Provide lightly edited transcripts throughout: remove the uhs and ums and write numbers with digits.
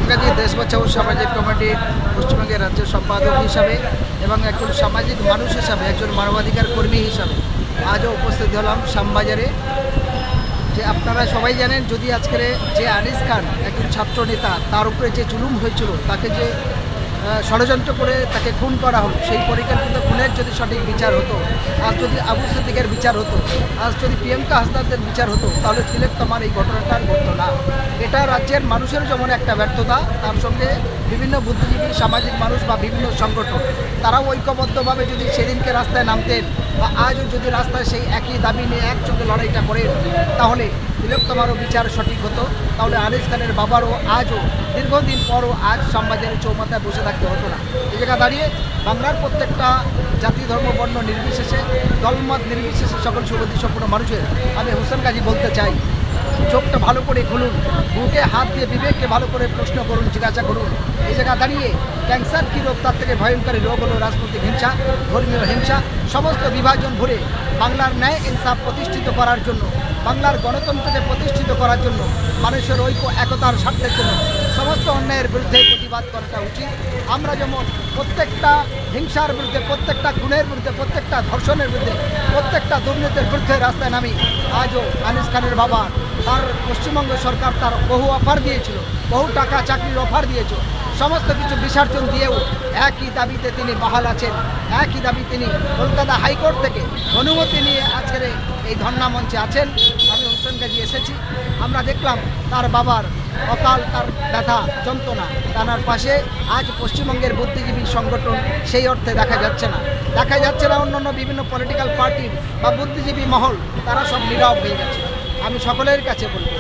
হোসেন গাজী দেশ বাঁচাও সামাজিক কমিটির পশ্চিমবঙ্গের রাজ্য সম্পাদক হিসাবে এবং একজন সামাজিক মানুষ হিসাবে, একজন মানবাধিকার কর্মী হিসাবে আজও উপস্থিত হলাম শ্যামবাজারে। যে আপনারা সবাই জানেন, যদি আজকের যে আনিস খান একজন ছাত্র নেতা, তার উপরে যে জুলুম হয়েছিল, তাকে যে ষড়যন্ত্র করে তাকে খুন করা হলো, সেই পরিকল্পিত খুনের যদি সঠিক বিচার হতো, আজ যদি আবু সিদ্দিকের বিচার হতো, আজ যদি প্রিয়াঙ্কা হাসদাদের বিচার হতো, তাহলে তিলোত্তমার এই ঘটনাটা আর ঘটতো না। এটা রাজ্যের মানুষের যেমন একটা ব্যর্থতা, তার সঙ্গে বিভিন্ন বুদ্ধিজীবী সামাজিক মানুষ বা বিভিন্ন সংগঠন তারাও ঐক্যবদ্ধভাবে যদি সেদিনকে রাস্তায় নামতেন বা আজও যদি রাস্তায় সেই একই দাবি নিয়ে একসঙ্গে লড়াইটা করেন, তাহলে তিলোত্তমারও বিচার সঠিক হতো। তাহলে আনিস খানের বাবারও আজও দীর্ঘদিন পরও আজ শ্যামবাজারের চৌমাথায় বসে থাকতে হতো না। এই জায়গা দাঁড়িয়ে বাংলার প্রত্যেকটা জাতি ধর্ম বর্ণ নির্বিশেষে, দলমত নির্বিশেষে সকল সুগতি সম্পূর্ণ মানুষের আমি হোসেন গাজী বলতে চাই, চোখটা ভালো করে খুলুন, বুকে হাত দিয়ে বিবেককে ভালো করে প্রশ্ন করুন, জিজ্ঞাসা করুন। এই জায়গা দাঁড়িয়ে ক্যান্সার কী রোগ, তার থেকে ভয়ঙ্করী রোগ হলো রাজনৈতিক হিংসা, ধর্মীয় হিংসা। সমস্ত বিভাজন ভুলে বাংলার ন্যায় ইনসাফ প্রতিষ্ঠিত করার জন্য, বাংলার গণতন্ত্রকে প্রতিষ্ঠিত করার জন্য, মানুষের ঐক্য একতার স্বার্থের জন্য সমস্ত অন্যায়ের বিরুদ্ধে প্রতিবাদ করাটা উচিত। আমরা যেমন প্রত্যেকটা হিংসার বিরুদ্ধে, প্রত্যেকটা খুনের বিরুদ্ধে, প্রত্যেকটা ধর্ষণের বিরুদ্ধে, প্রত্যেকটা দুর্নীতির বিরুদ্ধে রাস্তায় নামি, আজও আনিস খানের বাবা, তার পশ্চিমবঙ্গ সরকার তার বহু অফার দিয়েছিল, বহু টাকা চাকরির অফার দিয়েছিল, সমস্ত কিছু বিসর্জন দিয়েও একই দাবিতে তিনি বহাল আছেন। একই দাবি তিনি কলকাতা হাইকোর্ট থেকে অনুমতি নিয়ে আজকের এই ধর্ণা মঞ্চে আছেন। আমি হোসেন গাজী এসেছি, আমরা দেখলাম তার বাবার অকাল, তার ব্যথা যন্ত্রণা, তার পাশে আজ পশ্চিমবঙ্গের বুদ্ধিজীবী সংগঠন সেই অর্থে দেখা যাচ্ছে না। অন্যান্য বিভিন্ন পলিটিক্যাল পার্টির বা বুদ্ধিজীবী মহল, তারা সব নীরব হয়ে গেছে। আমি সকলের কাছে বলবো,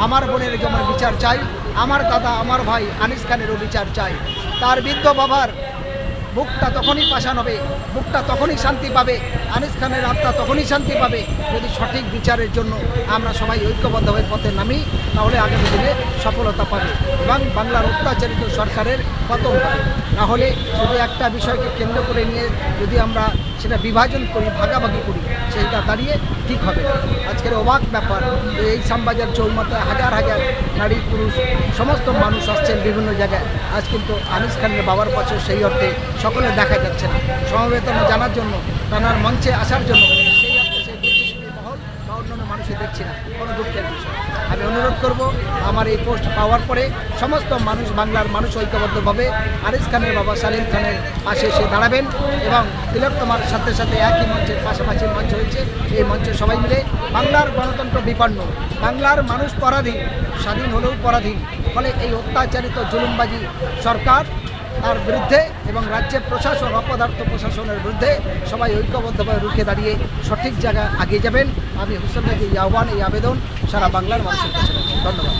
আমার বোনের যেমন বিচার চাই, আমার দাদা, আমার ভাই আনিস খানেরও বিচার চাই। তার বৃদ্ধ বাবার বুকটা তখনই পাষাণ হবে, বুকটা তখনই শান্তি পাবে, আনিস খানের আত্মা তখনই শান্তি পাবে যদি সঠিক বিচারের জন্য আমরা সবাই ঐক্যবদ্ধভাবে পথে নামি, তাহলে আগামী দিনে সফলতা পাবে এবং বাংলার অত্যাচারিত সরকারের পতন হবে। নাহলে শুধু একটা বিষয়কে কেন্দ্র করে নিয়ে যদি আমরা সেটা বিভাজন করি, ভাগাভাগি করি, সেইটা দাঁড়িয়ে ঠিক হবে না। আজকের অবাক ব্যাপার, এই শ্যামবাজার চৌমাথায় হাজার হাজার নারী পুরুষ সমস্ত মানুষ আসছেন বিভিন্ন জায়গায়, আজ কিন্তু আনিস খানের বাবার পাশে সেই অর্থে সকলে দেখা যাচ্ছে না। সমবেদনা জানার জন্য, তার মঞ্চে আসার জন্য সেই অর্থে সেই বুদ্ধিজীবী মহল বা অন্যান্য মানুষই দেখছি না, কোনো দুঃখের বিষয়। আমি অনুরোধ করব, আমার এই পোস্ট পাওয়ার পরে সমস্ত মানুষ, বাংলার মানুষ ঐক্যবদ্ধভাবে আনিস খানের বাবা সালিম খানের পাশে এসে দাঁড়াবেন এবং তিলোত্তমার সাথে সাথে একই মঞ্চের পাশাপাশি মঞ্চ হয়েছে, এই মঞ্চে সবাই মিলে বাংলার গণতন্ত্র বিপন্ন, বাংলার মানুষ পরাধীন, স্বাধীন হলেও পরাধীন। ফলে এই অত্যাচারিত জুলুমবাজি সরকার, তার বিরুদ্ধে এবং রাজ্যের প্রশাসন, অপদার্থ প্রশাসনের বিরুদ্ধে সবাই ঐক্যবদ্ধভাবে রুখে দাঁড়িয়ে সঠিক জায়গায় এগিয়ে যাবেন। আমি হোসেন গাজী এই আহ্বান, এই আবেদন সারা বাংলার মানুষের কাছে। ধন্যবাদ।